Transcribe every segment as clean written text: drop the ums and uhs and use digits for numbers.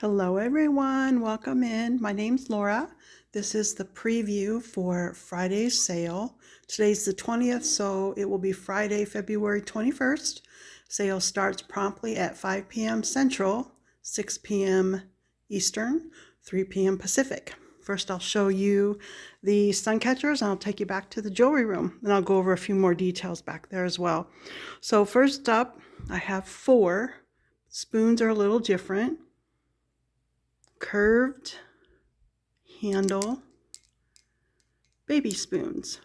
Hello everyone, welcome in. My name's Laura. This is the preview for Friday's sale. Today's the 20th, so it will be Friday, February 21st. Sale starts promptly at 5 p.m. Central, 6 p.m. Eastern, 3 p.m. Pacific. First, I'll show you the sun catchers, and I'll take you back to the jewelry room, and I'll go over a few more details back there as well. So first up, I have 4. Spoons are a little different. Curved handle baby spoons.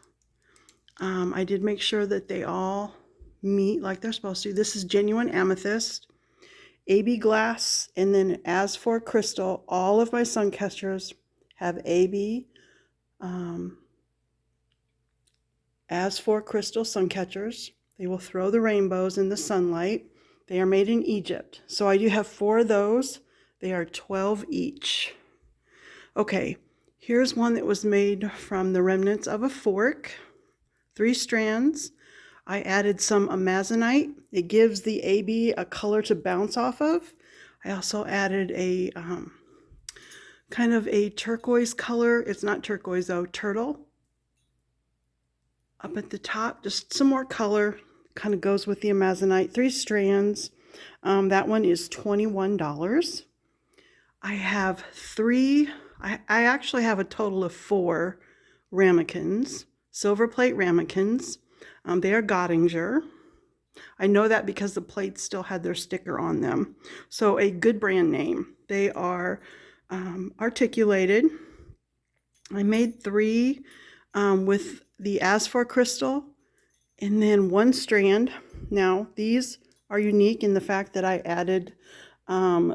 I did make sure that they all meet like they're supposed to. This is genuine amethyst, AB glass, and then as for crystal, all of my sun catchers have AB as for crystal sun catchers. They will throw the rainbows in the sunlight. They are made in Egypt. So I do have 4 of those. They are 12 each. Okay, here's one that was made from the remnants of a fork. 3 strands. I added some amazonite. It gives the AB a color to bounce off of. I also added a kind of a turquoise color. It's not turquoise though, turtle. Up at the top, just some more color. Kind of goes with the amazonite. 3 strands. That one is $21. I have 3. I actually have a total of 4 ramekins, silver plate ramekins. They are Gottinger. I know that because the plates still had their sticker on them. So a good brand name. They are articulated. I made 3 with the As for crystal and then 1 strand. Now these are unique in the fact that I added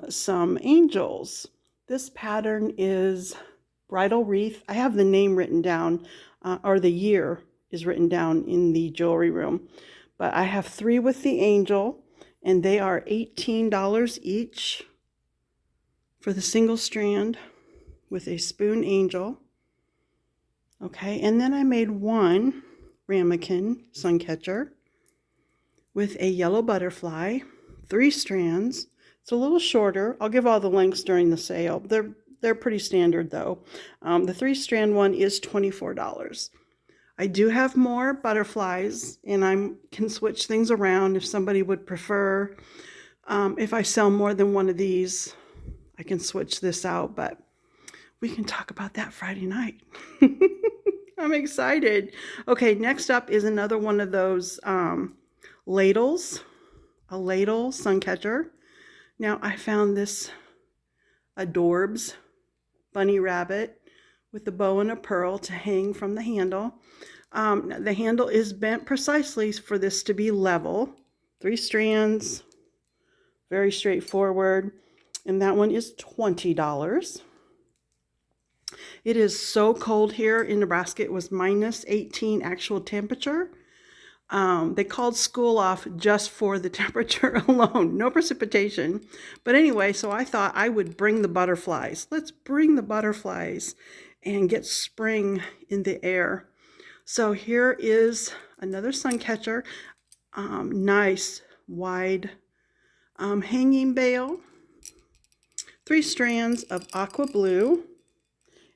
some angels. This pattern is bridal wreath. I have the name written down, or the year is written down in the jewelry room. But I have 3 with the angel, and they are $18 each for the single strand with a spoon angel. Okay, and then I made 1 ramekin sun catcher with a yellow butterfly, 3 strands. It's a little shorter. I'll give all the links during the sale. They're pretty standard though. The 3-strand one is $24. I do have more butterflies, and I can switch things around if somebody would prefer. If I sell more than one of these, I can switch this out, but we can talk about that Friday night. I'm excited. Okay, next up is another one of those ladles, a ladle sun catcher. Now I found this adorbs bunny rabbit with a bow and a pearl to hang from the handle. The handle is bent precisely for this to be level. 3 strands, very straightforward, and that one is $20. It is so cold here in Nebraska. It was -18 actual temperature. They called school off just for the temperature alone, no precipitation. But anyway, so I thought I would bring the butterflies. Let's bring the butterflies and get spring in the air. So here is another sun catcher. Nice wide hanging bail. 3 strands of aqua blue,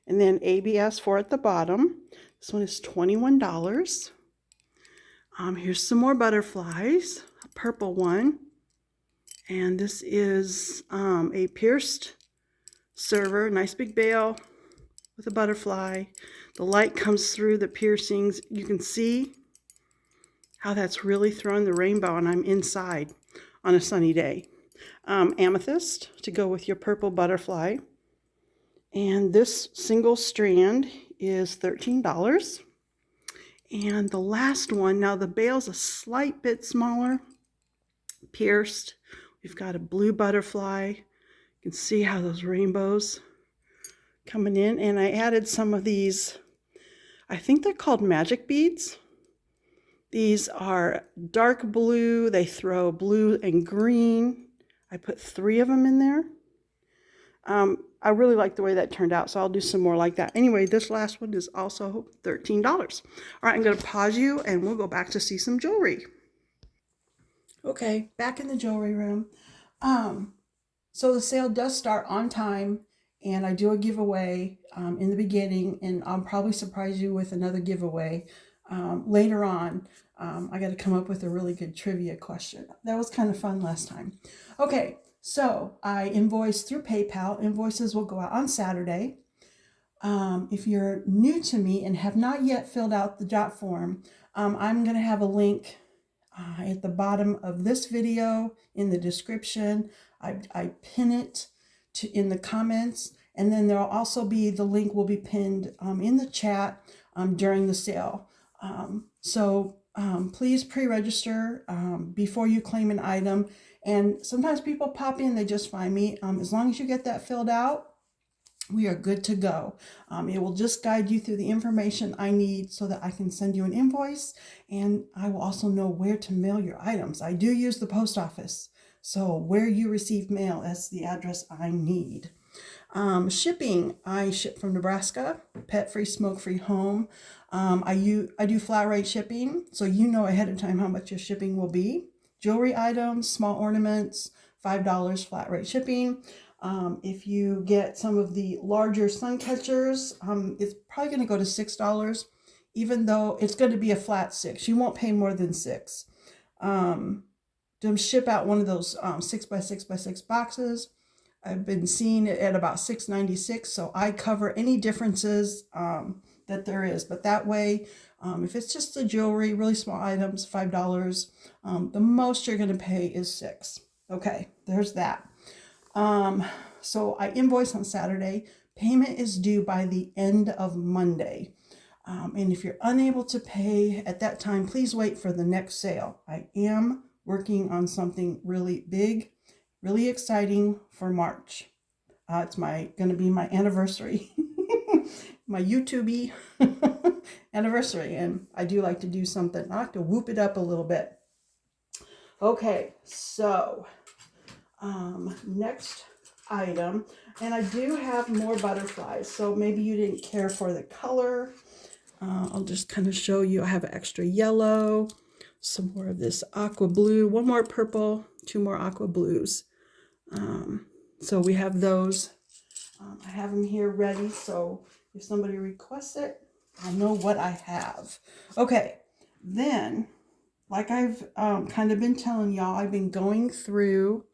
and then ABS 4 at the bottom. This one is $21. Here's some more butterflies, a purple one, and this is a pierced server, nice big bail with a butterfly. The light comes through the piercings. You can see how that's really throwing the rainbow, and I'm inside on a sunny day. Amethyst to go with your purple butterfly, and this single strand is $13. And the last one, now the bail's a slight bit smaller, pierced. We've got a blue butterfly. You can see how those rainbows coming in. And I added some of these, I think they're called magic beads. These are dark blue. They throw blue and green. I put 3 of them in there. I really like the way that turned out, so I'll do some more like that. Anyway, this last one is also $13. All right, I'm going to pause you, and we'll go back to see some jewelry. Okay, back in the jewelry room. So the sale does start on time, and I do a giveaway in the beginning, and I'll probably surprise you with another giveaway later on. I got to come up with a really good trivia question. That was kind of fun last time. Okay, so I invoice through PayPal. Invoices will go out on Saturday. If you're new to me and have not yet filled out the jot form, I'm going to have a link at the bottom of this video in the description. I pin it in the comments, and then there'll also be, the link will be pinned in the chat during the sale. So please pre-register before you claim an item. And sometimes people pop in, they just find me. As long as you get that filled out, we are good to go. It will just guide you through the information I need so that I can send you an invoice, and I will also know where to mail your items. I do use the post office, so where you receive mail, that's the address I need. Shipping, I ship from Nebraska, pet-free, smoke-free home. I do flat rate shipping, so you know ahead of time how much your shipping will be. Jewelry items, small ornaments, $5 flat rate shipping. If you get some of the larger sun catchers, it's probably going to go to $6, even though it's going to be a flat $6. You won't pay more than $6. To ship out one of those 6x6x6 boxes, I've been seeing it at about $6.96, so I cover any differences that there is. But that way, if it's just the jewelry, really small items, $5, the most you're going to pay is $6. Okay, there's that. So I invoice on Saturday. Payment is due by the end of Monday. And if you're unable to pay at that time, please wait for the next sale. I am working on something really big, really exciting for March. It's going to be my anniversary, my YouTube anniversary. And I do like to do something. I like to whoop it up a little bit. Okay, so next item, and I do have more butterflies, so maybe you didn't care for the color. I'll just kind of show you. I have extra yellow, some more of this aqua blue, one more purple, two more aqua blues. So we have those. I have them here ready, so if somebody requests it, I'll know what I have. Okay, then, like I've kind of been telling y'all, I've been going through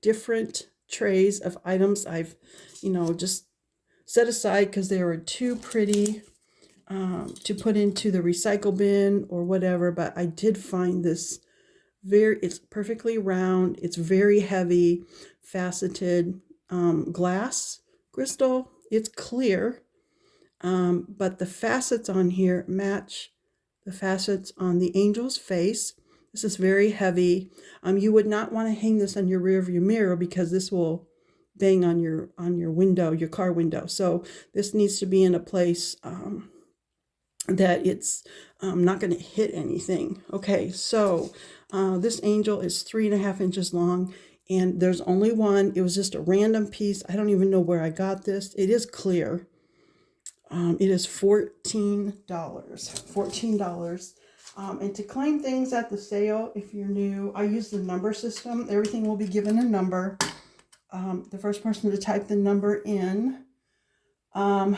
different trays of items I've, just set aside because they were too pretty to put into the recycle bin or whatever. But I did find this it's perfectly round. It's very heavy, faceted glass crystal. It's clear, but the facets on here match the facets on the angel's face. This is very heavy. You would not want to hang this on your rear view mirror because this will bang on your window, your car window. So this needs to be in a place that it's not going to hit anything. Okay, so this angel is 3.5 inches long, and there's only one. It was just a random piece. I don't even know where I got this. It is clear. It is $14. $14. And to claim things at the sale, if you're new, I use the number system. Everything will be given a number. The first person to type the number in can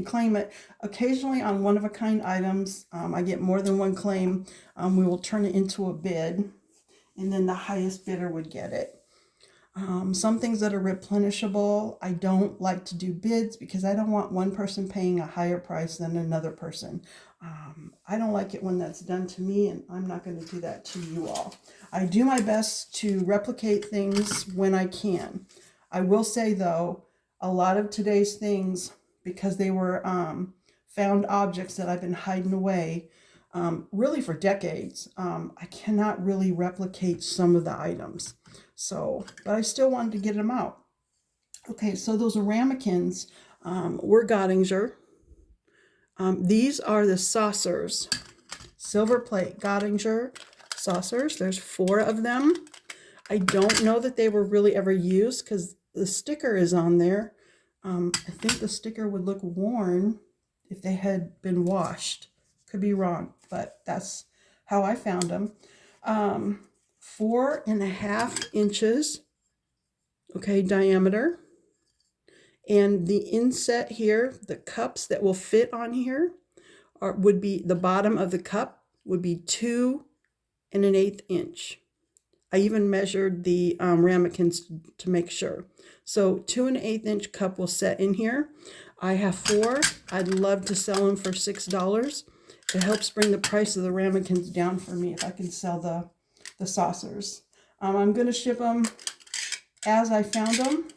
claim it. Occasionally on one-of-a-kind items, I get more than one claim. We will turn it into a bid, and then the highest bidder would get it. Some things that are replenishable, I don't like to do bids because I don't want one person paying a higher price than another person. I don't like it when that's done to me, and I'm not going to do that to you all. I do my best to replicate things when I can. I will say, though, a lot of today's things, because they were found objects that I've been hiding away really for decades, I cannot really replicate some of the items. So, but I still wanted to get them out. Okay, so those ramekins were Gottinger. These are the saucers, silver plate Gottinger saucers. There's 4 of them. I don't know that they were really ever used because the sticker is on there. I think the sticker would look worn if they had been washed. Could be wrong, but that's how I found them. 4.5 inches, okay, diameter. And the inset here, the cups that will fit on here would be, the bottom of the cup would be 2.125 inch. I even measured the ramekins to make sure. So 2.125 inch cup will set in here. I have 4. I'd love to sell them for $6. It helps bring the price of the ramekins down for me if I can sell the saucers. I'm going to ship them as I found them,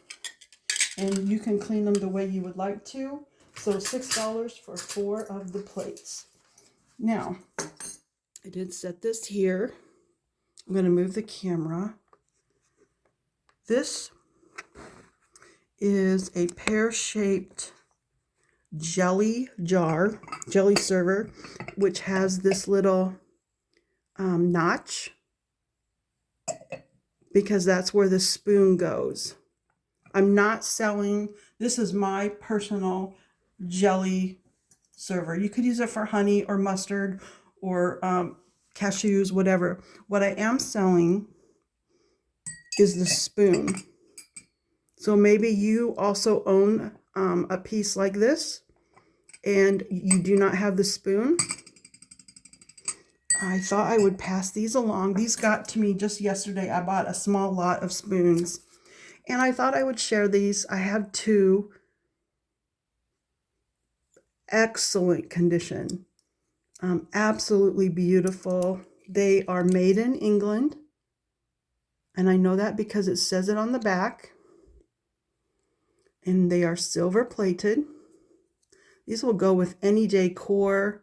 and you can clean them the way you would like to. So $6 for 4 of the plates. Now, I did set this here. I'm going to move the camera. This is a pear-shaped jelly server, which has this little notch, because that's where the spoon goes. I'm not selling, this is my personal jelly server. You could use it for honey or mustard or cashews, whatever. What I am selling is the spoon. So maybe you also own a piece like this and you do not have the spoon. I thought I would pass these along. These got to me just yesterday. I bought a small lot of spoons and I thought I would share these. I have 2. Excellent condition. Absolutely beautiful. They are made in England. And I know that because it says it on the back. And they are silver plated. These will go with any decor.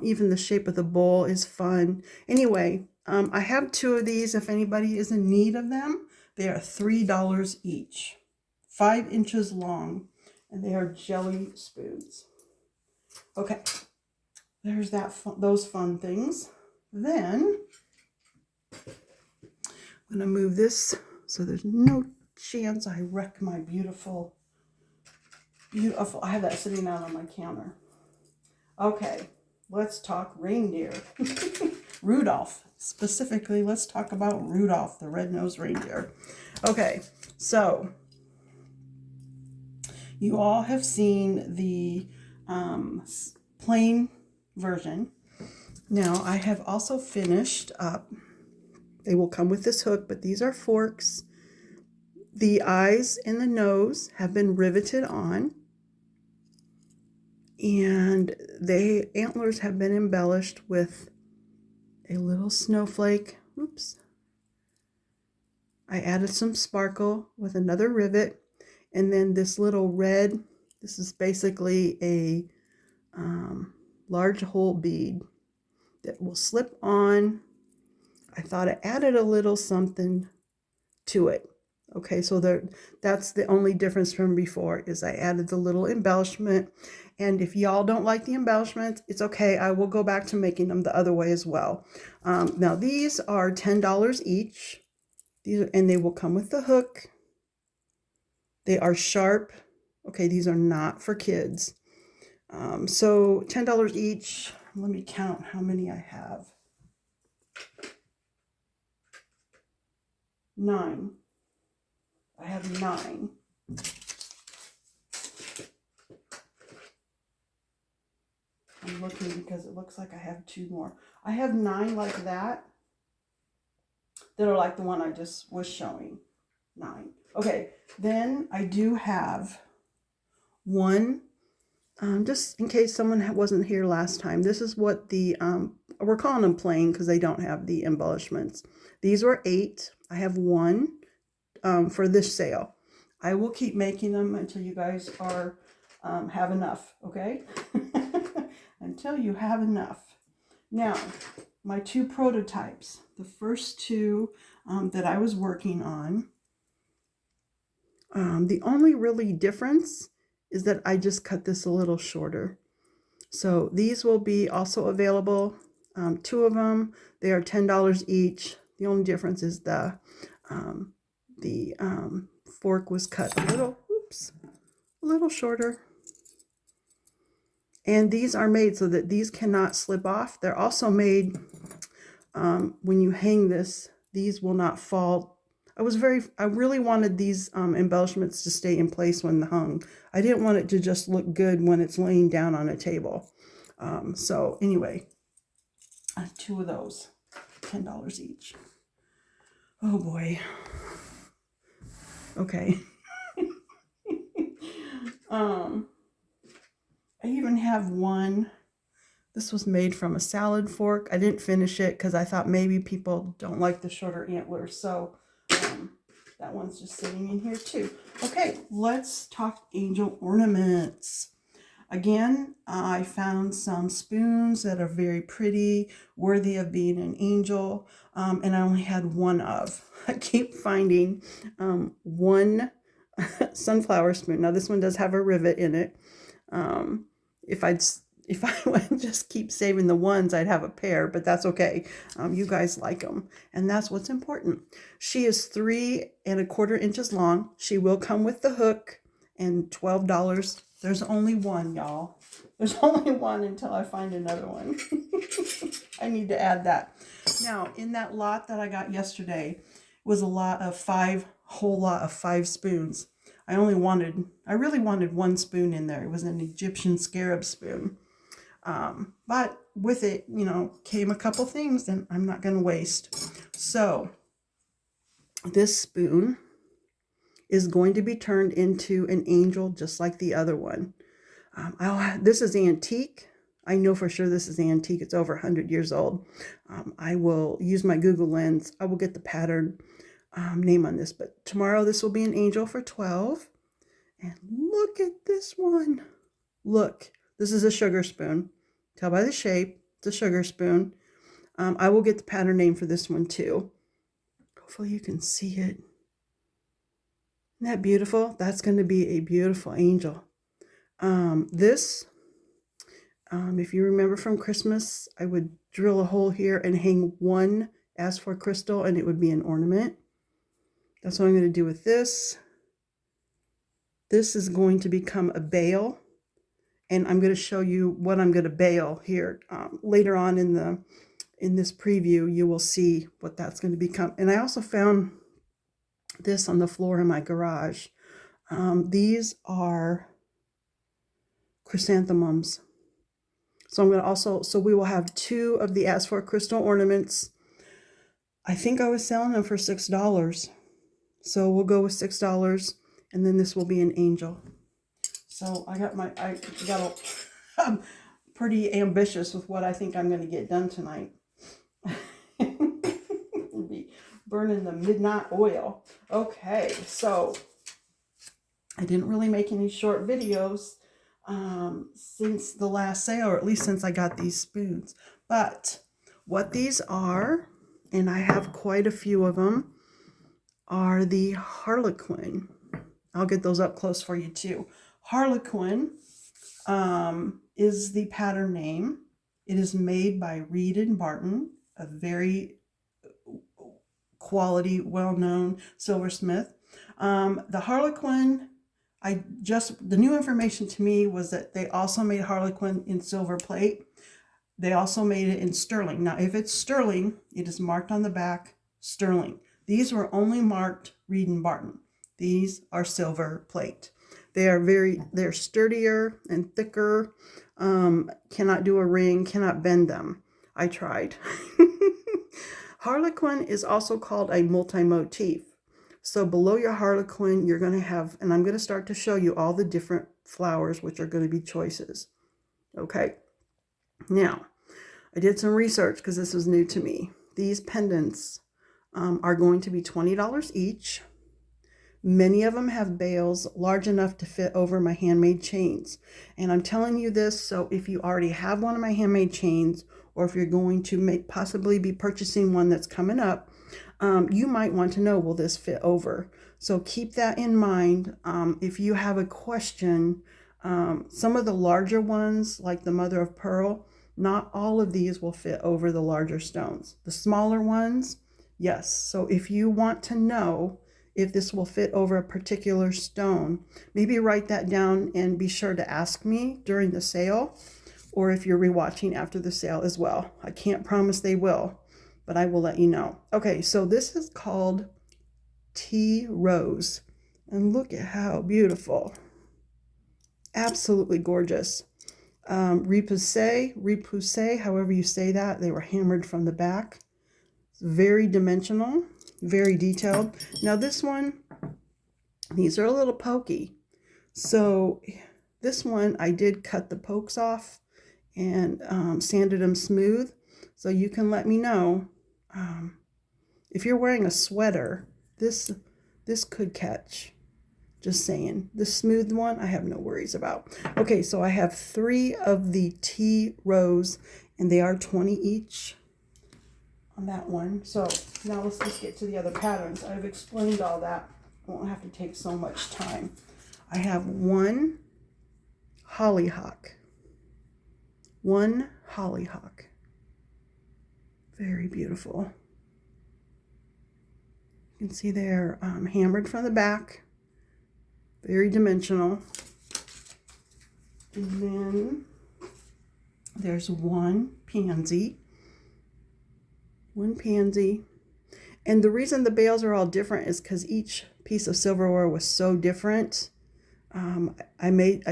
Even the shape of the bowl is fun. Anyway, I have 2 of these if anybody is in need of them. They are $3 each. 5 inches long. And they are jelly spoons. Okay, there's those fun things. Then I'm gonna move this so there's no chance I wreck my beautiful, I have that sitting out on my counter. Okay, let's talk reindeer. Rudolph, specifically, let's talk about Rudolph, the red-nosed reindeer. Okay, so you all have seen the plain version. Now I have also finished up, they will come with this hook, but these are forks. The eyes and the nose have been riveted on, and the antlers have been embellished with a little snowflake. Oops. I added some sparkle with another rivet, and then this little red, this is basically a large hole bead that will slip on. I thought I added a little something to it. Okay, so that's the only difference from before, is I added the little embellishment. And if y'all don't like the embellishment, it's okay. I will go back to making them the other way as well. Now these are $10 each. And they will come with the hook. They are sharp. Okay, these are not for kids. So $10 each. Let me count how many I have. 9. I have 9. I'm looking because it looks like I have 2 more. I have 9 like that are like the one I just was showing. 9. Okay, then I do have 1. Just in case someone wasn't here last time, this is what the, we're calling them plain because they don't have the embellishments. These were 8. I have 1 for this sale. I will keep making them until you guys are have enough, okay? Until you have enough. Now, my 2 prototypes. The first 2 that I was working on, the only really difference is that I just cut this a little shorter. So these will be also available, 2 of them. They are $10 each. The only difference is the fork was cut a little shorter. And these are made so that these cannot slip off. They're also made when you hang this, These will not fall. I really wanted these embellishments to stay in place when hung. I didn't want it to just look good when it's laying down on a table. So anyway, 2 of those, $10 each. Oh boy. Okay. I even have one. This was made from a salad fork. I didn't finish it because I thought maybe people don't like the shorter antlers. So that one's just sitting in here too. Okay, let's talk angel ornaments. Again, I found some spoons that are very pretty, worthy of being an angel, and I only had one of. I keep finding one sunflower spoon. Now this one does have a rivet in it. If I would just keep saving the ones, I'd have a pair, but that's okay. You guys like them, and that's what's important. She is 3¼ inches long. She will come with the hook, and $12. There's only one, y'all. There's only one until I find another one. I need to add that. Now, in that lot that I got yesterday was a whole lot of 5 spoons. I really wanted one spoon in there. It was an Egyptian scarab spoon. But with it, came a couple things and I'm not going to waste. So this spoon is going to be turned into an angel just like the other one. This is antique. I know for sure this is antique. It's over 100 years old. I will use my Google Lens. I will get the pattern name on this, but tomorrow this will be an angel for $12. And look at this one. Look, this is a sugar spoon. Tell by the shape, it's a sugar spoon. I will get the pattern name for this one too. Hopefully you can see it. Isn't that beautiful? That's going to be a beautiful angel. If you remember from Christmas, I would drill a hole here and hang one as for crystal and it would be an ornament. That's what I'm going to do with this. This is going to become a bail, and I'm going to show you what I'm going to bail here. Later on in this preview, you will see what that's going to become. And I also found this on the floor in my garage. These are chrysanthemums. So we will have 2 of the As for Crystal ornaments. I think I was selling them for $6. So we'll go with $6, and then this will be an angel. So I'm pretty ambitious with what I think I'm going to get done tonight. Be burning the midnight oil. Okay, so I didn't really make any short videos since the last sale, or at least since I got these spoons. But what these are, and I have quite a few of them, are the Harlequin. I'll get those up close for you too. Harlequin is the pattern name. It is made by Reed and Barton, a very quality, well-known silversmith. The Harlequin, the new information to me was that they also made Harlequin in silver plate. They also made it in sterling. Now, if it's sterling, it is marked on the back, sterling. These were only marked Reed and Barton. These are silver plate. They're sturdier and thicker. Cannot do a ring, cannot bend them. I tried. Harlequin is also called a multi-motif. So below your Harlequin, you're going to have, and I'm going to start to show you all the different flowers, which are going to be choices. Okay. Now, I did some research because this was new to me. These pendants are going to be $20 each. Many of them have bails large enough to fit over my handmade chains. And I'm telling you this, so if you already have one of my handmade chains, or if you're going to possibly be purchasing one that's coming up, you might want to know, will this fit over? So keep that in mind. If you have a question, some of the larger ones, like the mother of pearl, not all of these will fit over the larger stones. The smaller ones, yes. So if you want to know if this will fit over a particular stone, maybe write that down and be sure to ask me during the sale, or if you're rewatching after the sale as well. I can't promise they will, but I will let you know. Okay, so this is called Tea Rose. And look at how beautiful. Absolutely gorgeous. Repoussé, however you say that. They were hammered from the back. It's very dimensional, very detailed. Now this one, these are a little pokey. So this one, I did cut the pokes off and sanded them smooth. So you can let me know if you're wearing a sweater, this could catch. Just saying. The smooth one, I have no worries about. Okay, so I have 3 of the Tea Rose, and they are 20 each on that one. So now let's just get to the other patterns. I've explained all that. I won't have to take so much time. I have 1 hollyhock. 1 hollyhock. Very beautiful. You can see they're hammered from the back. Very dimensional. And then there's 1 pansy. 1 pansy. And the reason the bales are all different is because each piece of silverware was so different. I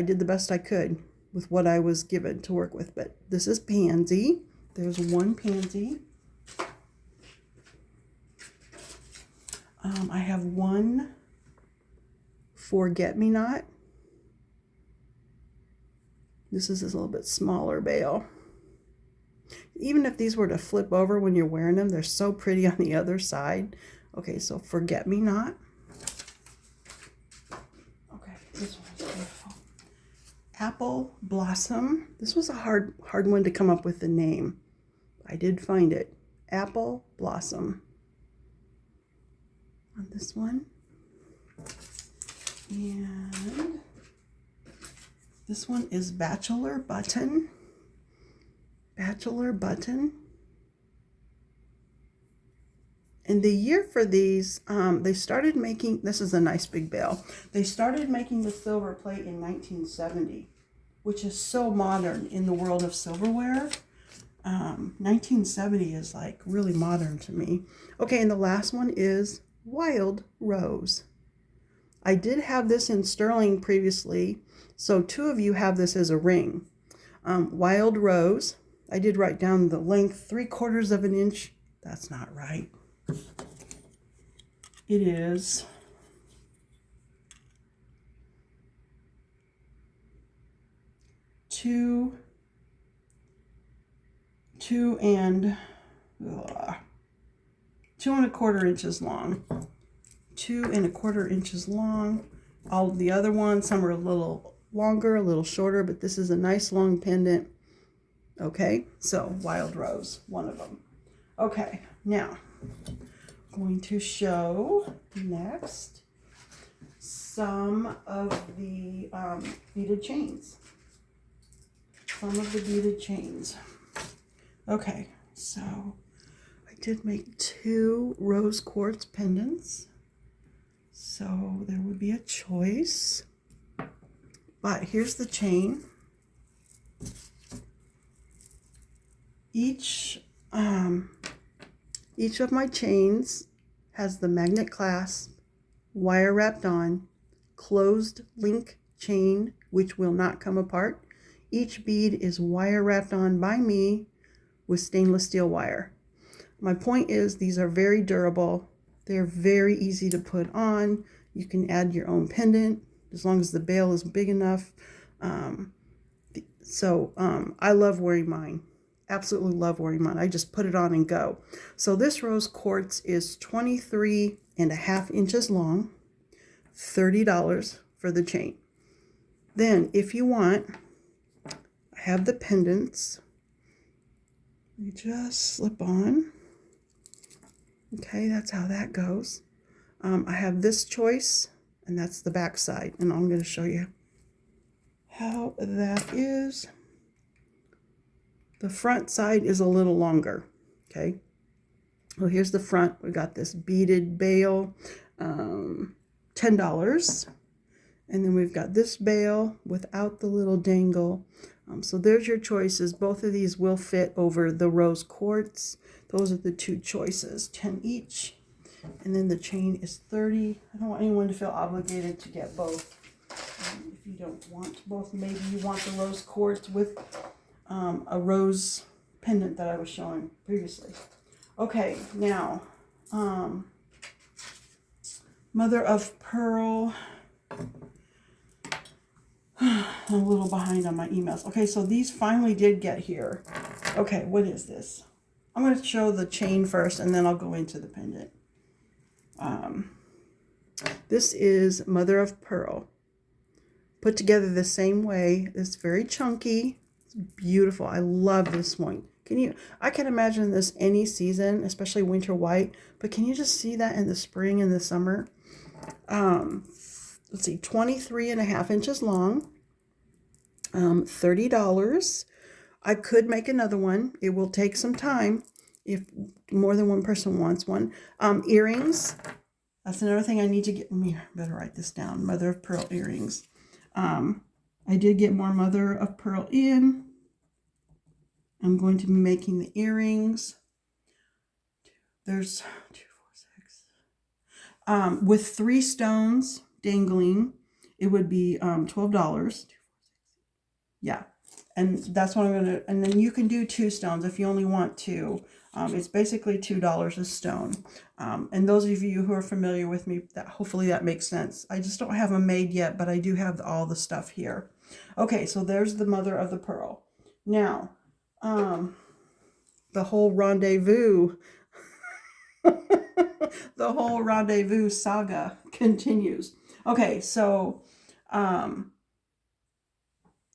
did the best I could with what I was given to work with. But this is pansy. There's 1 pansy. I have 1 forget-me-not. This is a little bit smaller bale. Even if these were to flip over when you're wearing them, they're so pretty on the other side. Okay, so forget-me-not. Okay, this one's beautiful. Apple Blossom. This was a hard one to come up with the name. I did find it. Apple Blossom. On this one. And this one is Bachelor Button. Bachelor Button. And the year for these, they started making, this is a nice big bale. They started making the silver plate in 1970, which is so modern in the world of silverware. 1970 is like really modern to me. Okay, and the last one is Wild Rose. I did have this in sterling previously, so 2 of you have this as a ring. Wild Rose. I did write down the length, 3/4 of an inch. That's not right. It is 2 and 2¼ inches long. 2¼ inches long. All of the other ones, some are a little longer, a little shorter, but this is a nice long pendant. Okay, so Wild Rose, 1 of them. Okay, now I'm going to show next some of the beaded chains. Some of the beaded chains. Okay, so I did make 2 rose quartz pendants. So there would be a choice. But here's the chain. Each of my chains has the magnet clasp, wire wrapped on, closed link chain, which will not come apart. Each bead is wire wrapped on by me with stainless steel wire. My point is these are very durable. They're very easy to put on. You can add your own pendant as long as the bale is big enough. I love wearing mine. Absolutely love wearing mine. I just put it on and go. So this rose quartz is 23½ inches long, $30 for the chain. Then if you want, I have the pendants. You just slip on. Okay, that's how that goes. I have this choice, and that's the back side, and I'm going to show you how that is. The front side is a little longer, okay? Well, here's the front. We got this beaded bale, $10. And then we've got this bale without the little dangle, So there's your choices. Both of these will fit over the rose quartz. Those are the two choices, 10 each. And then the chain is 30. I don't want anyone to feel obligated to get both. If you don't want both, maybe you want the rose quartz with a rose pendant that I was showing previously. Okay, now, mother of pearl. I'm a little behind on my emails. Okay, so these finally did get here. Okay, what is this? I'm going to show the chain first, and then I'll go into the pendant. This is mother of pearl. Put together the same way. It's very chunky. It's beautiful. I love this one. I can imagine this any season, especially winter white, but can you just see that in the spring and the summer? Let's see, 23.5 inches long, $30. I could make another one. It will take some time if more than one person wants one. Earrings. That's another thing I need to get. Better write this down. Mother of pearl earrings. I did get more mother of pearl in. I'm going to be making the earrings. There's 2, 4, 6. With 3 stones dangling, it would be $12. Yeah, and that's what I'm gonna. And then you can do 2 stones if you only want 2. It's basically $2 a stone. And those of you who are familiar with me, hopefully that makes sense. I just don't have them made yet, but I do have all the stuff here. Okay, so there's the mother of the pearl. Now, the whole rendezvous, the whole rendezvous saga continues. Okay, so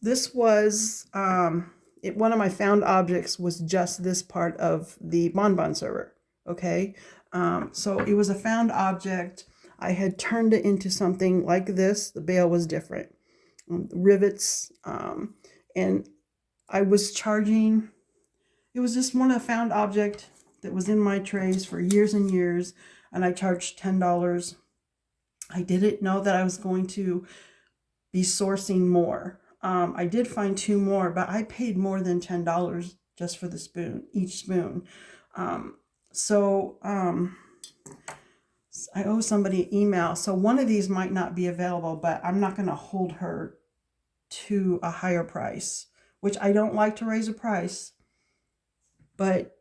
this was one of my found objects was just this part of the bonbon server. Okay, so it was a found object. I had turned it into something like this. The bail was different, rivets, and I was charging. It was just one of the found object that was in my trays for years and years, and I charged $10. I didn't know that I was going to be sourcing more. I did find 2 more, but I paid more than $10 just for the spoon, each spoon. So I owe somebody an email. So one of these might not be available, but I'm not going to hold her to a higher price, which I don't like to raise a price, but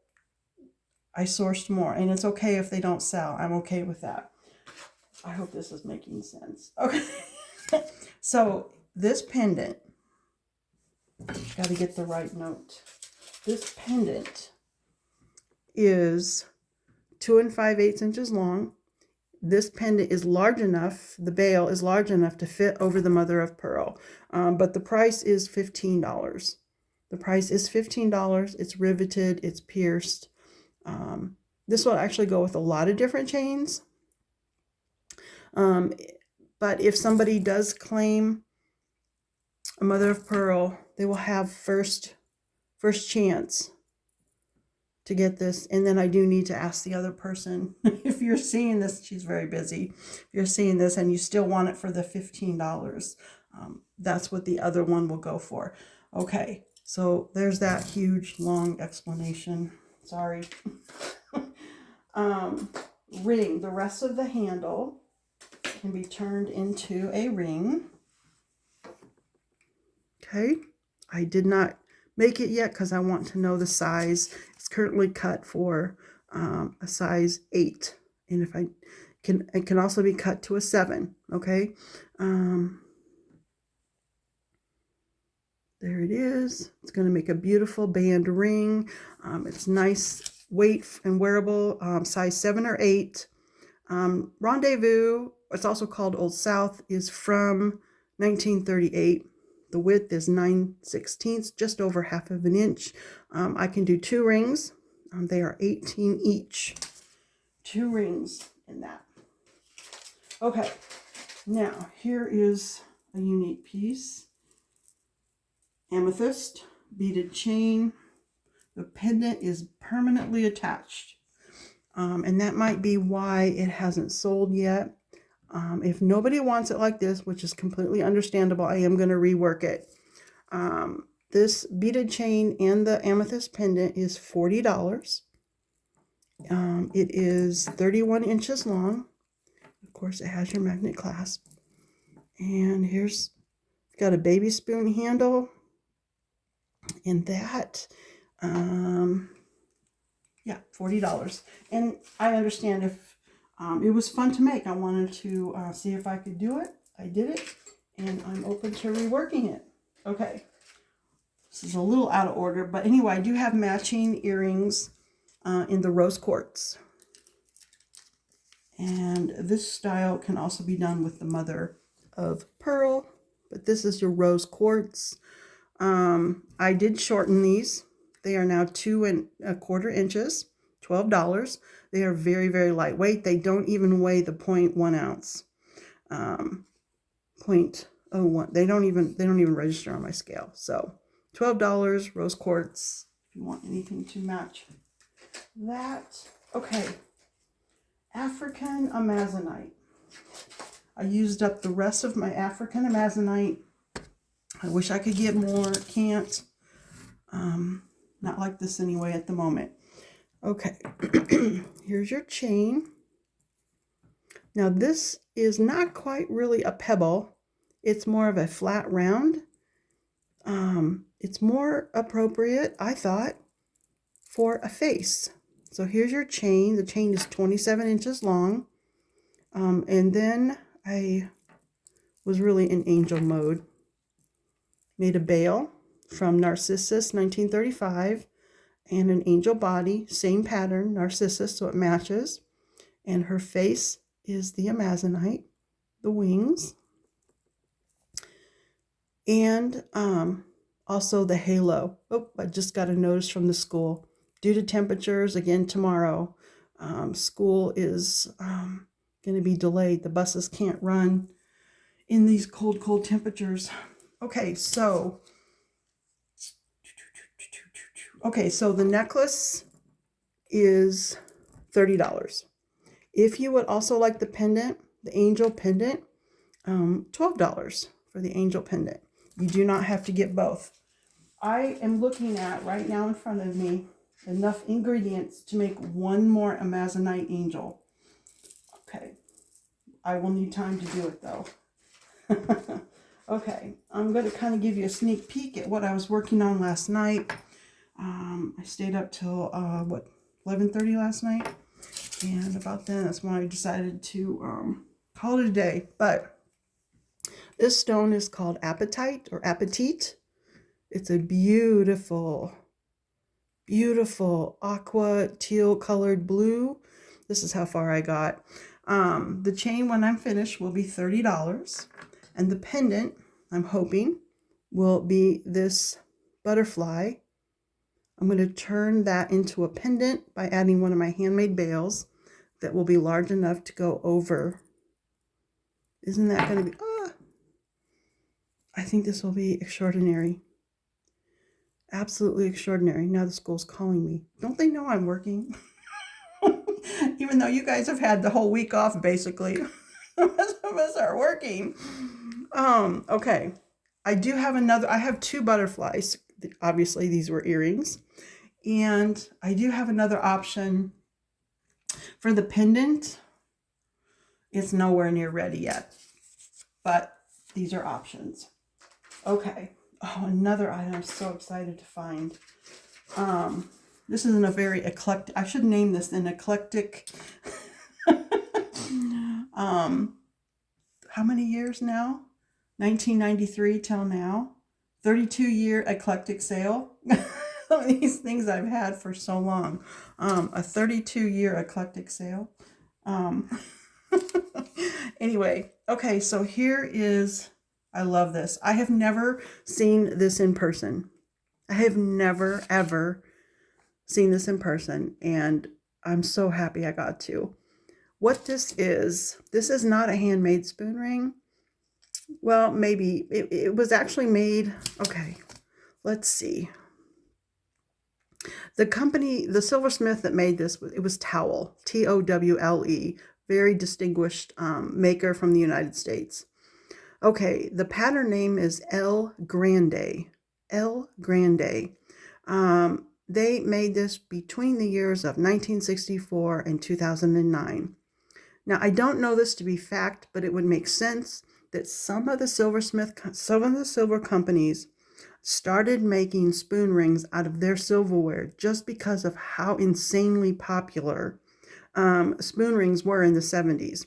I sourced more, and it's okay if they don't sell. I'm okay with that. I hope this is making sense. Okay. So this pendant, got to get the right note. This pendant is 2 5/8 inches long. This pendant is large enough, the bail is large enough to fit over the mother of pearl. But the price is $15. The price is $15. It's riveted, it's pierced. This will actually go with a lot of different chains. But if somebody does claim a mother of pearl, they will have first chance to get this. And then I do need to ask the other person, if you're seeing this, she's very busy. If you're seeing this and you still want it for the $15, that's what the other one will go for. Okay, so there's that huge long explanation. Sorry. Ring. The rest of the handle can be turned into a ring. Okay, I did not make it yet because I want to know the size. It's currently cut for a size 8, and if it can also be cut to a 7. Okay, there it is. It's going to make a beautiful band ring. It's nice weight and wearable, size 7 or 8. Rendezvous, it's also called Old South, is from 1938. The width is 9/16, just over 1/2 inch. I can do 2 rings. They are 18 each. 2 rings in that. Okay, now here is a unique piece. Amethyst, beaded chain. The pendant is permanently attached. And that might be why it hasn't sold yet. If nobody wants it like this, which is completely understandable, I am going to rework it. This beaded chain and the amethyst pendant is $40. It is 31 inches long. Of course, it has your magnet clasp. And here's got a baby spoon handle. And that, yeah, $40. And I understand if it was fun to make. I wanted to see if I could do it. I did it. And I'm open to reworking it. Okay. This is a little out of order, but anyway, I do have matching earrings in the rose quartz. And this style can also be done with the mother of pearl, but this is your rose quartz. I did shorten these. They are now 2¼ inches, $12. They are very, very lightweight. They don't even weigh the 0.1 ounce. 0.01. They don't even register on my scale. So $12, rose quartz, if you want anything to match that. Okay, African amazonite. I used up the rest of my African amazonite. I wish I could get more, can't. Not like this anyway at the moment. Okay, here's your chain. Now this is not quite really a pebble. It's more of a flat round. It's more appropriate, I thought, for a face. So here's your chain. The chain is 27 inches long. And then I was really in angel mode. Made a bail from Narcissus 1935 and an angel body, same pattern, Narcissus, so it matches. And her face is the amazonite, the wings. And also the halo. Oh, I just got a notice from the school. Due to temperatures, again tomorrow, school is going to be delayed. The buses can't run in these cold, cold temperatures. Okay, so the necklace is $30. If you would also like the pendant, the angel pendant, $12 for the angel pendant. You do not have to get both. I am looking at right now in front of me enough ingredients to make one more amazonite angel. Okay, I will need time to do it though. Okay, I'm going to kind of give you a sneak peek at what I was working on last night. I stayed up till 11:30 last night, and about then that's when I decided to call it a day. But this stone is called apatite or apatite. It's a beautiful, beautiful aqua teal colored blue. This is how far I got. The chain, when I'm finished, will be $30. And the pendant, I'm hoping, will be this butterfly. I'm going to turn that into a pendant by adding one of my handmade bails that will be large enough to go over. Isn't that going to be... I think this will be extraordinary. Absolutely extraordinary. Now the school's calling me. Don't they know I'm working? Even though you guys have had the whole week off, basically. Most of us are working. Okay. I have two butterflies. Obviously, these were earrings. And I do have another option for the pendant. It's nowhere near ready yet. But these are options. Okay. Oh, another item I'm so excited to find. This isn't a very eclectic, I should name this an eclectic, how many years now? 1993 till now. 32-year eclectic sale. These things I've had for so long. A 32-year eclectic sale. Anyway, okay, so here is, I love this. I have never seen this in person. I have never, ever seen this in person, and I'm so happy I got to. What this is not a handmade spoon ring. Well, maybe. It was actually made, okay, let's see. The company, the silversmith that made this, it was Towle, Towle, very distinguished maker from the United States. Okay, the pattern name is El Grande, El Grande. They made this between the years of 1964 and 2009. Now, I don't know this to be fact, but it would make sense that some of the silver companies started making spoon rings out of their silverware just because of how insanely popular spoon rings were in the 70s.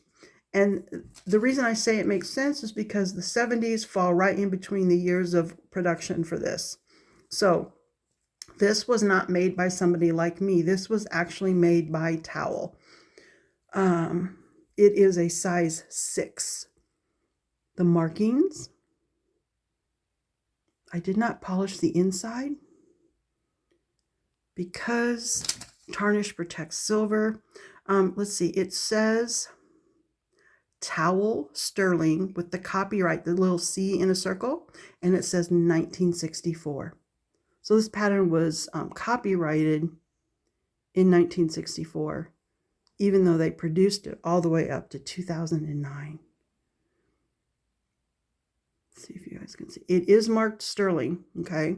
And the reason I say it makes sense is because the 70s fall right in between the years of production for this. So this was not made by somebody like me. This was actually made by Towel. It is a size 6. The markings, I did not polish the inside because tarnish protects silver. Let's see, it says Towel Sterling with the copyright, the little C in a circle, and it says 1964. So this pattern was copyrighted in 1964, even though they produced it all the way up to 2009. Let's see if you guys can see. It is marked sterling, okay?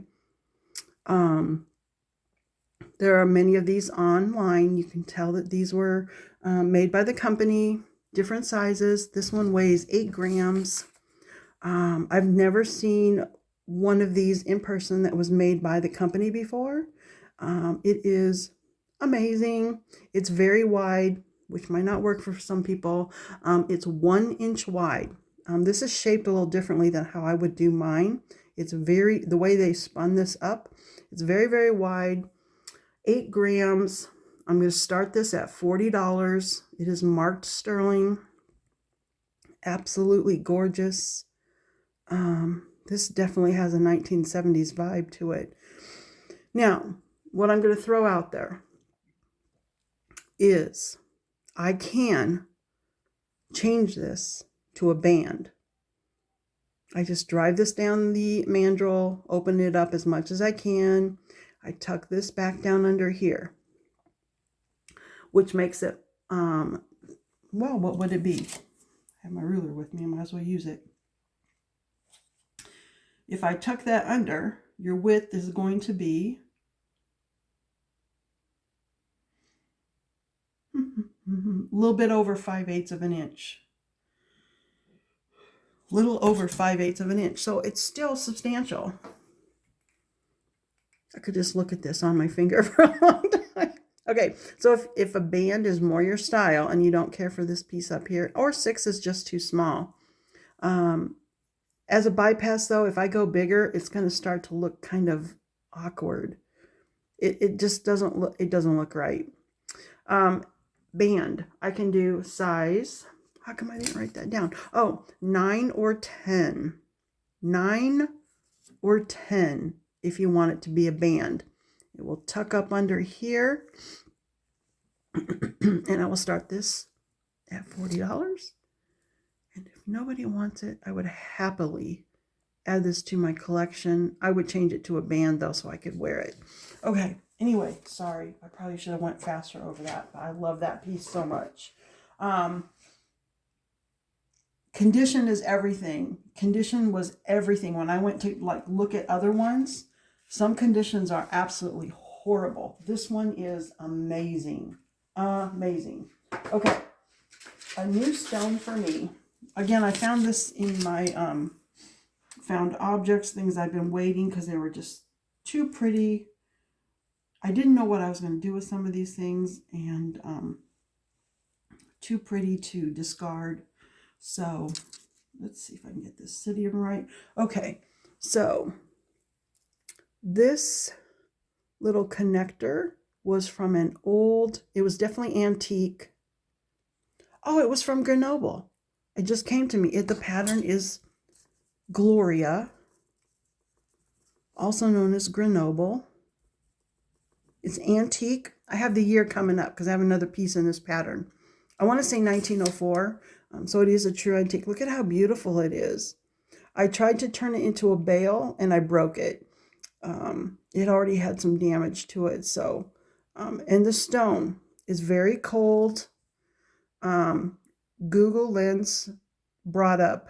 There are many of these online. You can tell that these were made by the company, different sizes. This one weighs 8 grams. I've never seen one of these in person that was made by the company before. It is amazing. It's very wide, which might not work for some people. It's 1 inch wide. This is shaped a little differently than how I would do mine. It's the way they spun this up, it's very, very wide. 8 grams. I'm going to start this at $40. It is marked sterling. Absolutely gorgeous. This definitely has a 1970s vibe to it. Now, what I'm going to throw out there is I can change this to a band. I just drive this down the mandrel, open it up as much as I can. I tuck this back down under here, which makes it, well, what would it be? I have my ruler with me, I might as well use it. If I tuck that under, your width is going to be a little bit over 5/8 of an inch. Little over 5/8 of an inch. So it's still substantial. I could just look at this on my finger for a long time. Okay, so if a band is more your style and you don't care for this piece up here, or 6 is just too small. As a bypass though, if I go bigger, it's going to start to look kind of awkward. It just doesn't look right. Band, I can do size. How come I didn't write that down? Oh, 9 or 10. 9 or 10 if you want it to be a band. It will tuck up under here. And I will start this at $40. And if nobody wants it, I would happily add this to my collection. I would change it to a band though so I could wear it. Okay, anyway, sorry. I probably should have went faster over that, but I love that piece so much. Condition is everything. Condition was everything. When I went to look at other ones, some conditions are absolutely horrible. This one is amazing. Amazing. Okay, a new stone for me. Again, I found this in my found objects, things I've been waiting because they were just too pretty. I didn't know what I was going to do with some of these things, and too pretty to discard. So let's see if I can get this sitting right. Okay, so this little connector was from an old, it was definitely antique. Oh, it was from Grenoble. It just came to me. The pattern is Gloria, also known as Grenoble. It's antique. I have the year coming up because I have another piece in this pattern. I want to say 1904. So it is a true antique. Look at how beautiful it is. I tried to turn it into a bale and I broke it. It already had some damage to it. So, and the stone is very cold. Google Lens brought up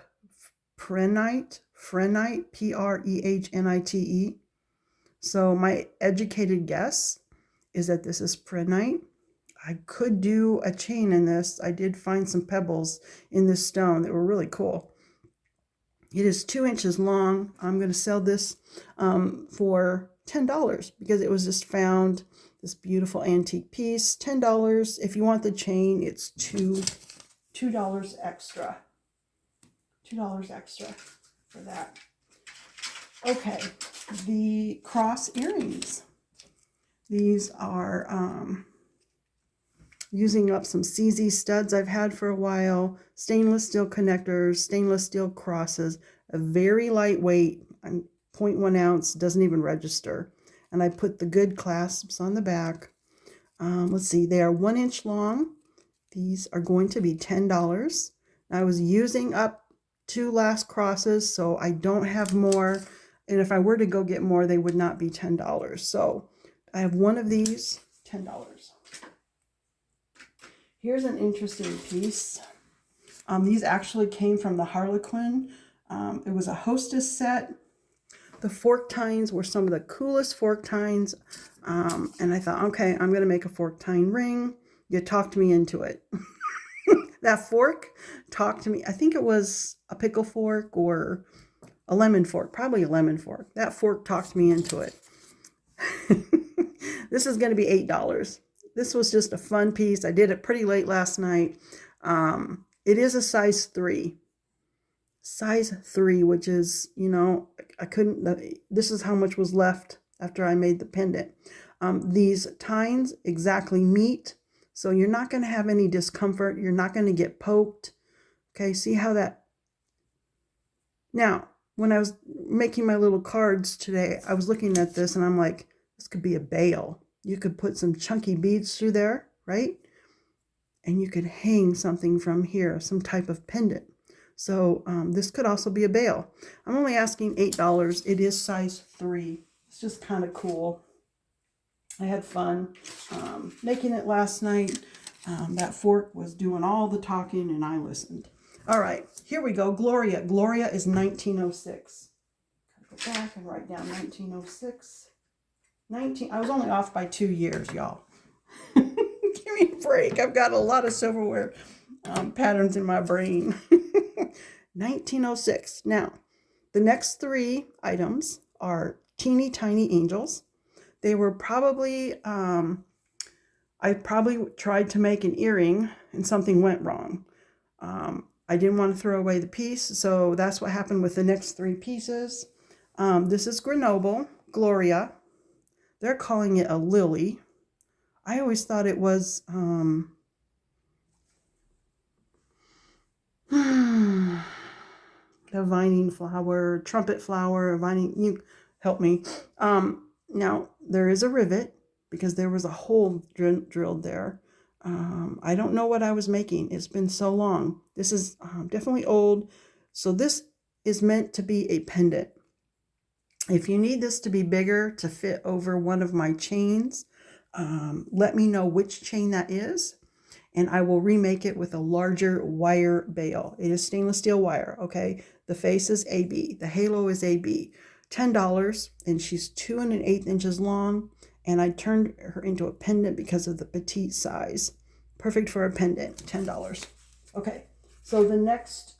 Prehnite, Prehnite, Prehnite. So my educated guess is that this is prehnite. I could do a chain in this. I did find some pebbles in this stone that were really cool. It is 2 inches long. I'm going to sell this for $10 because it was just found, this beautiful antique piece. $10. If you want the chain, it's $2 extra. $2 extra for that. Okay, the cross earrings. These are using up some CZ studs I've had for a while, stainless steel connectors, stainless steel crosses, a very lightweight, 0.1 ounce, doesn't even register. And I put the good clasps on the back. Let's see, they are 1 inch long. These are going to be $10. I was using up 2 last crosses, so I don't have more. And if I were to go get more, they would not be $10. So I have one of these, $10. Here's an interesting piece. These actually came from the Harlequin. It was a hostess set. The fork tines were some of the coolest fork tines. And I thought, okay, I'm going to make a fork tine ring. You talked me into it. That fork talked to me. I think it was a pickle fork or a lemon fork, probably a lemon fork. That fork talked me into it. This is going to be $8. This was just a fun piece. I did it pretty late last night. It is a size 3. Size 3, which is, you know, I couldn't, this is how much was left after I made the pendant. These tines exactly meet, so you're not going to have any discomfort. You're not going to get poked. Okay, see how that... Now, when I was making my little cards today, I was looking at this and I'm like, this could be a bail. You could put some chunky beads through there, right? And you could hang something from here, some type of pendant. So this could also be a bail. I'm only asking $8. It is size 3. It's just kind of cool. I had fun making it last night. That fork was doing all the talking and I listened. All right, here we go. Gloria. Gloria is 1906. Go back and write down 1906. I was only off by 2 years, y'all. Give me a break. I've got a lot of silverware patterns in my brain. 1906. Now, the next 3 items are teeny tiny angels. They were probably, I probably tried to make an earring and something went wrong. I didn't want to throw away the piece, so that's what happened with the next 3 pieces. This is Grenoble, Gloria. They're calling it a lily. I always thought it was the vining flower, trumpet flower, vining, you help me. Now, there is a rivet because there was a hole drilled there. I don't know what I was making. It's been so long. This is definitely old. So this is meant to be a pendant. If you need this to be bigger to fit over one of my chains, let me know which chain that is, and I will remake it with a larger wire bail. It is stainless steel wire, okay? The face is AB. The halo is AB. $10, and she's 2 1/8 inches long, and I turned her into a pendant because of the petite size. Perfect for a pendant, $10. Okay, so the next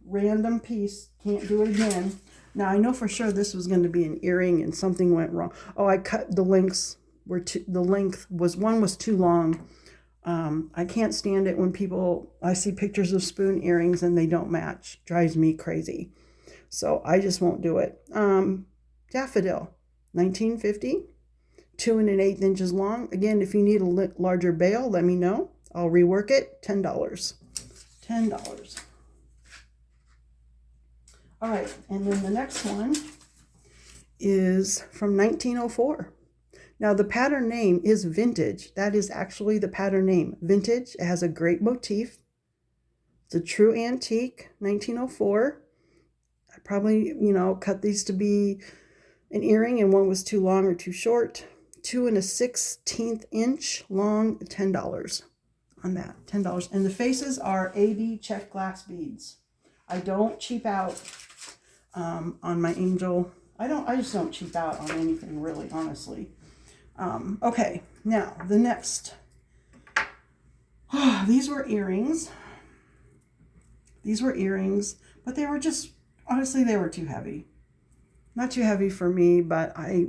random piece, can't do it again. Now, I know for sure this was going to be an earring and something went wrong. Oh, I cut the lengths. One was too long. I can't stand it when I see pictures of spoon earrings and they don't match. Drives me crazy. So I just won't do it. Daffodil, 1950, 2 1/8 inches long. Again, if you need a larger bail, let me know. I'll rework it, $10. $10. All right, and then the next one is from 1904. Now, the pattern name is Vintage. That is actually the pattern name, Vintage. It has a great motif. It's a true antique, 1904. I probably, cut these to be an earring, and one was too long or too short. 2 1/16 inch long, $10 on that, $10. And the faces are AB check glass beads. I don't cheap out on my angel I just don't cheap out on anything really, honestly. Okay, now the next. These were earrings. These were earrings, but they were just, honestly, they were too heavy. Not too heavy for me, but I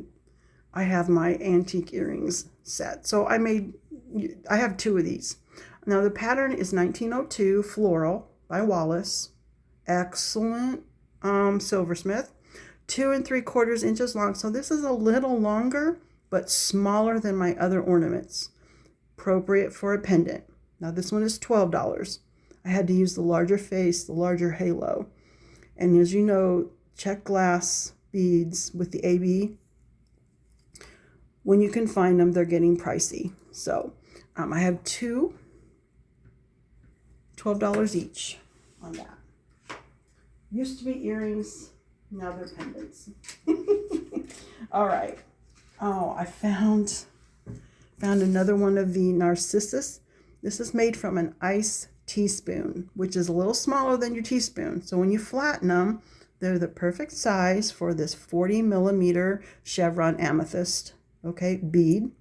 have my antique earrings set. So I have 2 of these. Now the pattern is 1902 Floral by Wallace. Excellent silversmith. 2 3/4 inches long. So this is a little longer, but smaller than my other ornaments. Appropriate for a pendant. Now this one is $12. I had to use the larger face, the larger halo. And as you know, check glass beads with the AB. When you can find them, they're getting pricey. So I have 2, $12 each on that. Used to be earrings, now they're pendants. All right. Oh, I found another one of the Narcissus. This is made from an ice teaspoon, which is a little smaller than your teaspoon. So when you flatten them, they're the perfect size for this 40 millimeter chevron amethyst, okay, bead.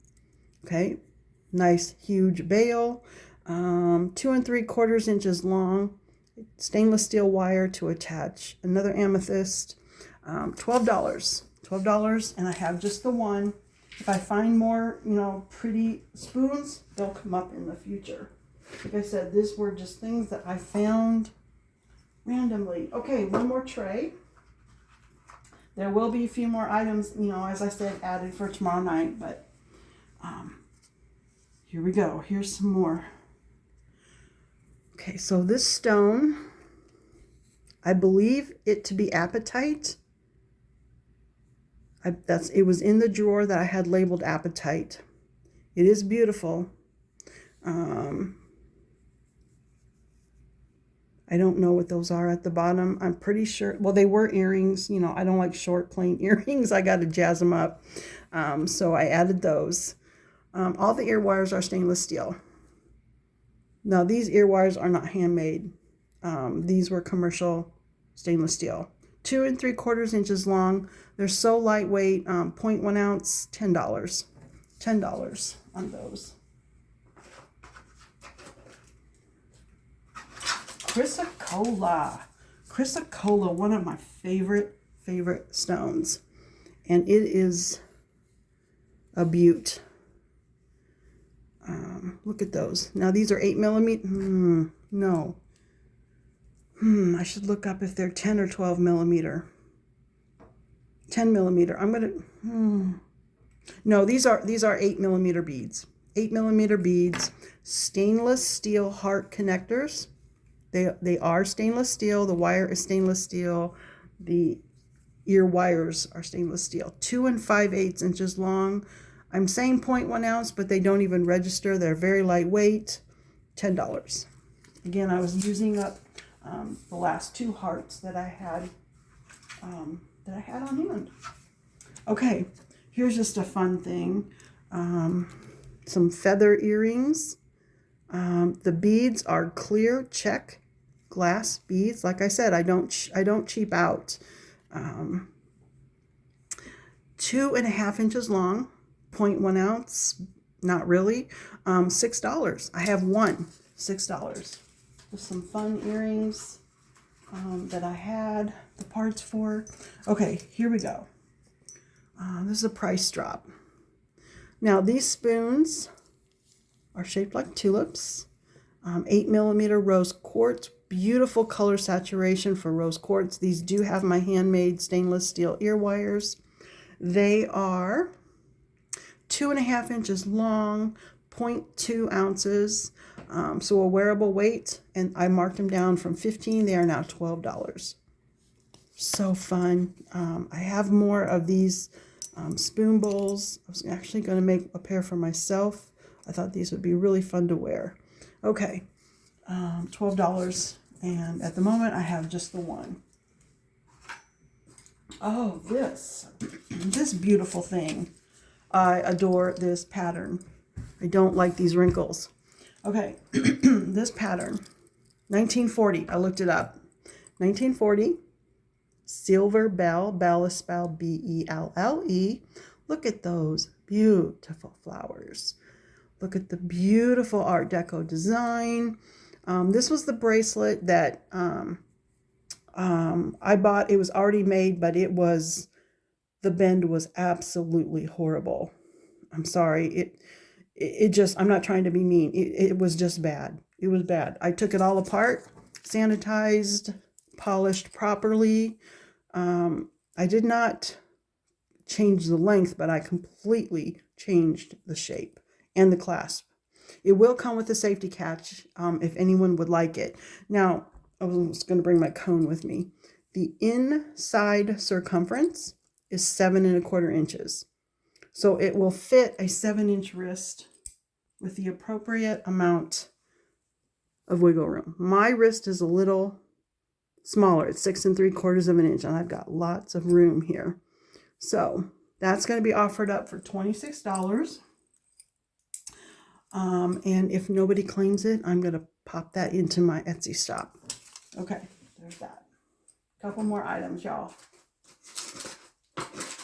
Okay, nice huge bail, 2 3/4 inches long, stainless steel wire to attach another amethyst. $12, and I have just the one. If I find more, pretty spoons, they'll come up in the future. Like I said, these were just things that I found randomly. Okay, one more tray. There will be a few more items, as I said, added for tomorrow night, but here we go. Here's some more. Okay, so this stone, I believe it to be apatite. It was in the drawer that I had labeled apatite. It is beautiful. I don't know what those are at the bottom. I'm pretty sure, well, they were earrings. I don't like short, plain earrings. I got to jazz them up. So I added those. All the ear wires are stainless steel. Now, these ear wires are not handmade. These were commercial stainless steel. 2 3/4 inches long. They're so lightweight, 0.1 ounce, $10. $10 on those. Chrysocolla, one of my favorite stones. And it is a beaut. Look at those. Now these are 8 millimeter. No. I should look up if they're 10 or 12 millimeter. 10 millimeter. I'm going to, no, these are 8 millimeter beads. 8 millimeter beads, stainless steel heart connectors. They are stainless steel. The wire is stainless steel. The ear wires are stainless steel. 2 5/8 inches long. I'm saying 0.1 ounce, but they don't even register. They're very lightweight. $10. Again, I was using up the last 2 hearts that I had on hand. Okay, here's just a fun thing. Some feather earrings. The beads are clear check glass beads. Like I said, I don't cheap out. 2.5 inches long, 0.1 ounce. Not really. $6. I have one. $6. Just some fun earrings that I had the parts for. Okay, here we go. This is a price drop. Now these spoons are shaped like tulips. 8 millimeter rose quartz. Beautiful color saturation for rose quartz. These do have my handmade stainless steel ear wires. They are 2.5 inches long, 0.2 ounces. So a wearable weight, and I marked them down from $15. They are now $12. So fun. I have more of these spoon bowls. I was actually going to make a pair for myself. I thought these would be really fun to wear. Okay, $12, and at the moment I have just the one. Oh, this beautiful thing. I adore this pattern. I don't like these wrinkles. Okay, this pattern, 1940, I looked it up. 1940, Silver Bell. Bell is spelled B-E-L-L-E. Look at those beautiful flowers. Look at the beautiful Art Deco design. This was the bracelet that I bought. It was already made, but the bend was absolutely horrible. I'm sorry. It just, I'm not trying to be mean. It was just bad. It was bad. I took it all apart, sanitized, polished properly. I did not change the length, but I completely changed the shape and the clasp. It will come with a safety catch if anyone would like it. Now, I was going to bring my cone with me. The inside circumference is 7¼ inches. So it will fit a 7-inch wrist with the appropriate amount of wiggle room. My wrist is a little smaller. It's 6¾ of an inch, and I've got lots of room here. So that's going to be offered up for $26. And if nobody claims it, I'm going to pop that into my Etsy shop. Okay, there's that. Couple more items, y'all.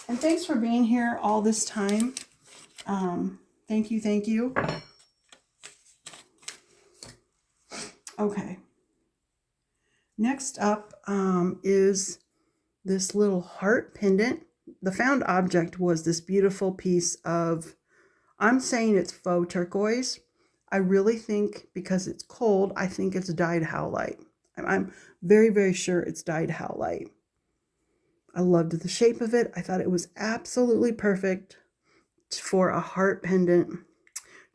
And thanks for being here all this time. Thank you, thank you. Okay. Next up is this little heart pendant. The found object was this beautiful piece of, I'm saying it's faux turquoise. I really think, because it's cold, I think it's dyed howlite. I'm very, very sure it's dyed howlite. I loved the shape of it. I thought it was absolutely perfect for a heart pendant.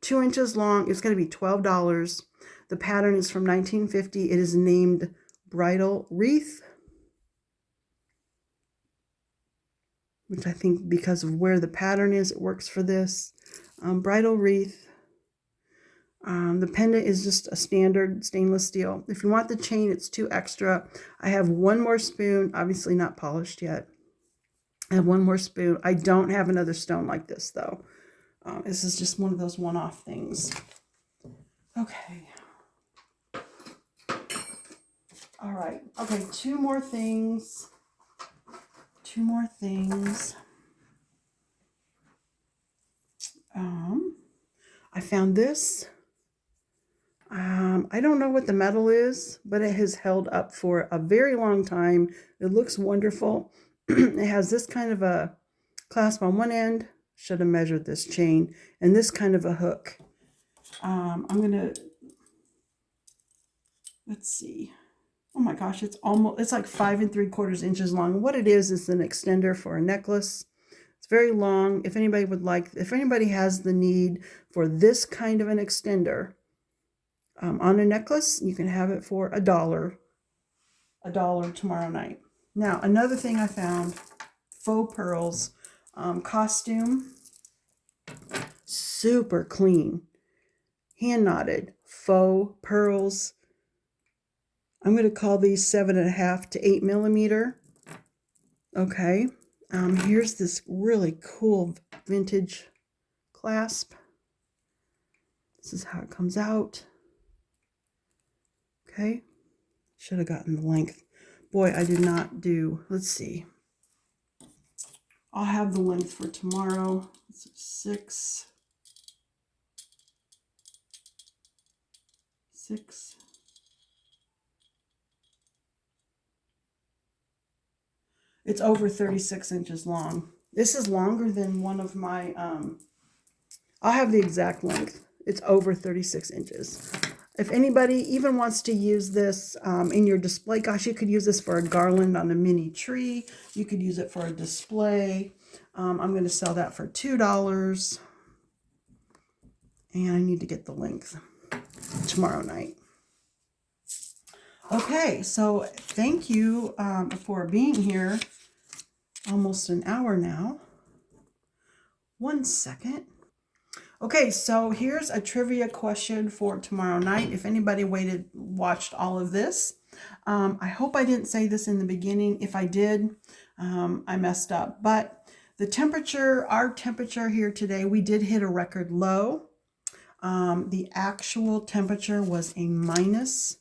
2 inches long. It's going to be $12. The pattern is from 1950. It is named Bridal Wreath, which I think because of where the pattern is, it works for this. Bridal Wreath. The pendant is just a standard stainless steel. If you want the chain, it's 2 extra. I have one more spoon, obviously not polished yet. I have one more spoon. I don't have another stone like this, though. This is just one of those one-off things. Okay. All right. Okay, 2 more things. 2 more things. I found this. I don't know what the metal is, but it has held up for a very long time. It looks wonderful. It has this kind of a clasp on one end. Should have measured this chain. And this kind of a hook. I'm going to, let's see. Oh my gosh, it's like 5 3/4 inches long. What it is an extender for a necklace. It's very long. If anybody has the need for this kind of an extender on a necklace, you can have it for $1 tomorrow night. Now, another thing I found, faux pearls costume, super clean, hand knotted faux pearls. I'm going to call these 7.5 to 8 millimeter. Okay. Here's this really cool vintage clasp. This is how it comes out. Okay. Should have gotten the length. Boy, I did not do, let's see. I'll have the length for tomorrow. It's 6. It's over 36 inches long. This is longer than one of my, I'll have the exact length. It's over 36 inches. If anybody even wants to use this in your display, gosh, you could use this for a garland on a mini tree. You could use it for a display. I'm going to sell that for $2. And I need to get the length tomorrow night. Okay, so thank you for being here. Almost an hour now. 1 second. Okay, so here's a trivia question for tomorrow night. If anybody watched all of this, I hope I didn't say this in the beginning. If I did, I messed up. But the temperature, our temperature here today, we did hit a record low. The actual temperature was a minus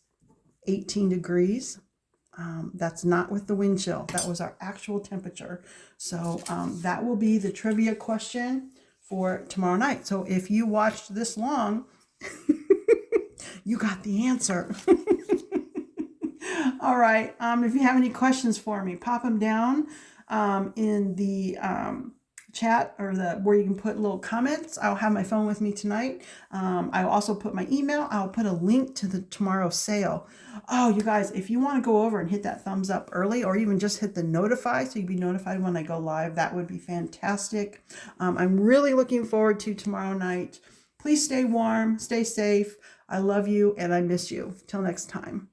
18 degrees. That's not with the wind chill. That was our actual temperature. So that will be the trivia question for tomorrow night. So if you watched this long, you got the answer. All right. If you have any questions for me, pop them down in the chat or where you can put little comments. I'll have my phone with me tonight. I'll also put my email. I'll put a link to the tomorrow's sale. Oh, you guys, if you want to go over and hit that thumbs up early, or even just hit the notify so you'll be notified when I go live, that would be fantastic. I'm really looking forward to tomorrow night. Please stay warm, stay safe. I love you and I miss you. Till next time.